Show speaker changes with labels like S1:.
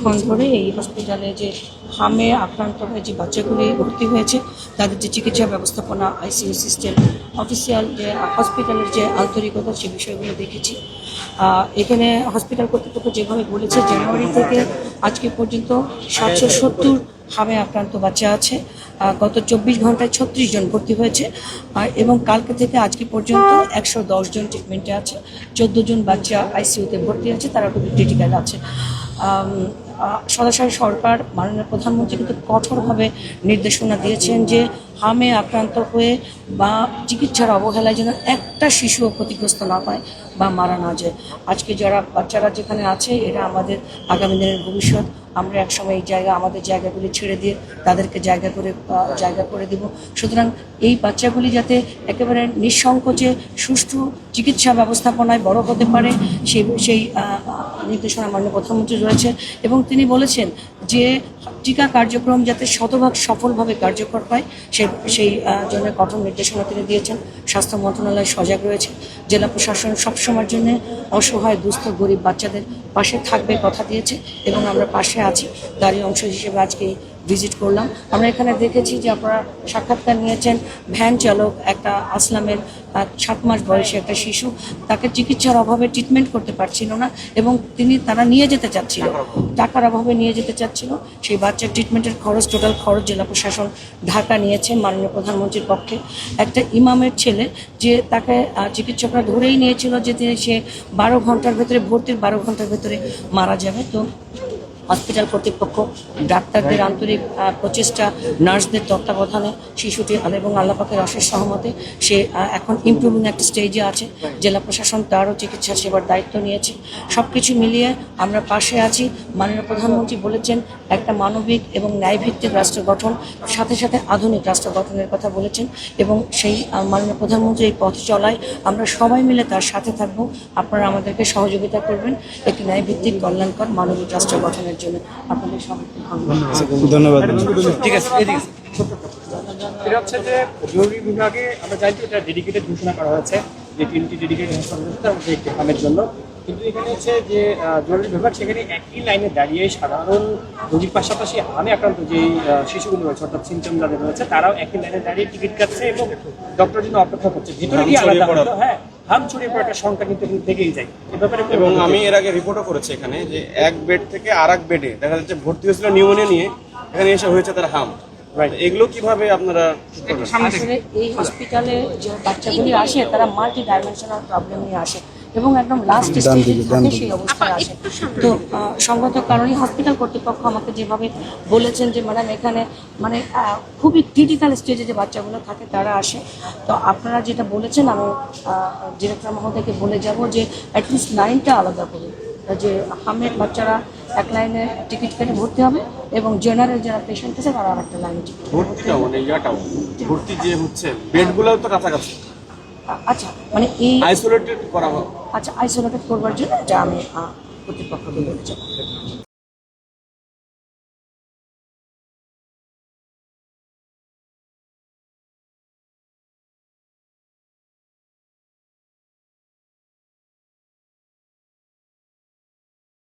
S1: দীর্ঘক্ষণ ধরে এই হসপিটালে যে হামে আক্রান্ত হয়ে যে বাচ্চাগুলি ভর্তি হয়েছে তাদের যে চিকিৎসা ব্যবস্থাপনা, আইসিইউ সিস্টেম, অফিসিয়াল যে হসপিটালের যে আন্তরিকতা, সে বিষয়গুলো দেখেছি। এখানে হসপিটাল কর্তৃপক্ষ যেভাবে বলেছে, জানুয়ারি থেকে আজকে পর্যন্ত 770 হামে আক্রান্ত বাচ্চা আছে। গত 24 ঘন্টায় 36 জন ভর্তি হয়েছে এবং কালকে থেকে আজকে পর্যন্ত 110 জন ট্রিটমেন্টে আছে। 14 জন বাচ্চা আইসিইউতে ভর্তি আছে, তারা খুবই ক্রিটিক্যাল আছে। সরাসরি সরকার, মাননীয় প্রধানমন্ত্রী কিন্তু কঠোরভাবে নির্দেশনা দিয়েছেন যে হামে আক্রান্ত হয়ে বা চিকিৎসার অবহেলায় যেন একটা শিশুও ক্ষতিগ্রস্ত না হয় বা মারা না যায়। আজকে যারা বাচ্চারা যেখানে আছে, এরা আমাদের আগামী দিনের ভবিষ্যৎ। আমরা একসময় এই আমাদের জায়গাগুলি ছেড়ে দিয়ে তাদেরকে জায়গা করে দিব। সুতরাং এই বাচ্চাগুলি যাতে একেবারে নিঃসংকোচে সুষ্ঠু চিকিৎসা ব্যবস্থাপনায় বড় হতে পারে, সেই নির্দেশনা মাননীয় প্রধানমন্ত্রী রয়েছে। এবং তিনি বলেছেন যে টিকা কার্যক্রম যাতে শতভাগ সফলভাবে কার্যকর হয়, সেই জন্য কঠোর নির্দেশনা তিনি দিয়েছেন। স্বাস্থ্য মন্ত্রণালয় সজাগ রয়েছে। জেলা প্রশাসন সবসময়ের জন্য অসহায়, দুস্থ, গরিব বাচ্চাদের পাশে থাকবে কথা দিয়েছে এবং আমরা পাশে আছি। তারই অংশ হিসেবে আজকে ভিজিট করলাম। আমরা এখানে দেখেছি যে আপনারা সাক্ষাৎকার নিয়েছেন ভ্যান চালক, একটা আসলামের 7 মাস বয়সী একটা শিশু, তাকে চিকিৎসার অভাবে ট্রিটমেন্ট করতে পারছিল না এবং তারা নিয়ে যেতে চাচ্ছিল, টাকার অভাবে নিয়ে যেতে চাচ্ছিল। সেই বাচ্চার ট্রিটমেন্টের খরচ, টোটাল খরচ জেলা প্রশাসন ঢাকা নিয়েছেন মাননীয় প্রধানমন্ত্রীর পক্ষে। একটা ইমামের ছেলে, যে তাকে চিকিৎসকরা ধরেই নিয়েছিল যে সে 12 ঘন্টার ভেতরে, ভর্তির 12 ঘন্টার ভেতরে মারা যাবে। তো হসপিটাল কর্তৃপক্ষ, ডাক্তারদের আন্তরিক প্রচেষ্টা, নার্সদের তত্ত্বাবধানে শিশুটি এবং আল্লাহ পাকের অশেষ সহমতে সে এখন ইমপ্রুভিং একটা স্টেজে আছে। জেলা প্রশাসন তারও চিকিৎসা সেবার দায়িত্ব নিয়েছে। সব কিছু মিলিয়ে আমরা পাশে আছি। মাননীয় প্রধানমন্ত্রী বলেছেন একটা মানবিক এবং ন্যায়ভিত্তিক রাষ্ট্র গঠন, সাথে সাথে আধুনিক রাষ্ট্র গঠনের কথা বলেছেন এবং সেই মাননীয় প্রধানমন্ত্রী এই পথ চলায় আমরা সবাই মিলে তার সাথে থাকব। আপনারা আমাদেরকে সহযোগিতা করবেন একটি ন্যায়ভিত্তিক, কল্যাণকর, মানবিক রাষ্ট্র গঠনের জন্য। আপনাদের সবাইকে
S2: ধন্যবাদ।
S3: ঠিক আছে, এটা হচ্ছে যে জরুরি বিভাগে আমরা জানি এটা ডেডিকেটেড ঘোষণা করা হয়েছে যে 3টি ডেডিকেটেড হাসপাতাল তার মধ্যে একটি হামের জন্য। কিন্তু এখানে হচ্ছে যে জরুরি বিভাগ, সেখানে একই লাইনে দাঁড়িয়ে সাধারণ রোগীর পাশাপাশি হামে আক্রান্ত যে শিশুগুলো রয়েছে, অর্থাৎ সিমটম যাদের রয়েছে, তারাও একই লাইনে দাঁড়িয়ে টিকিট কাটছে এবং ডক্টর জন্য অপেক্ষা করছে। ভিতরে কি আলাদা হতো? হ্যাঁ, হাম ছড়িয়ে পড়া একটা সংখ্যা কিন্তু থেকেই যায় এ ব্যাপারে।
S2: এবং আমি এর আগে রিপোর্টও করেছি এখানে যে এক বেড থেকে আর এক বেডে দেখা যাচ্ছে ভর্তি হয়েছিল নিউমোনিয়া নিয়ে, এখানে এসে হয়েছে তার হাম। এগুলো কিভাবে আপনারা
S1: আসলে এই হসপিটালে যে বাচ্চাগুলি আসে, তারা মাল্টি ডাইমেনশনাল প্রবলেম নিয়ে আসে এবং একদম লাস্ট স্টেজে থাকে, সেই অবস্থায় আসে। তো সঙ্গত কারণে হসপিটাল কর্তৃপক্ষ আমাকে যেভাবে বলেছেন যে ম্যাডাম এখানে খুবই ক্রিটিক্যাল স্টেজে যে বাচ্চাগুলো থাকে তারা আসে। তো আপনারা যেটা বলেছেন, আমি ডিরেক্টর মহোদয়কে বলে যাব যে অ্যাটলিস্ট লাইনটা আলাদা করুন, যে হামের বাচ্চারা এক লাইনে টিকিট কেটে ভর্তি হবে এবং জেনারেল যারা পেশেন্ট আছে তারা আর একটা লাইনে টিকিট
S2: ভর্তি যে হচ্ছে বেডগুলো তো কাছাকাছি।
S1: আচ্ছা, মানে এই
S2: আইসোলেটেড করা হবে।
S1: আচ্ছা, আইসোলেটেড করবার জন্য এটা আমি কর্তৃপক্ষকে বলেছি।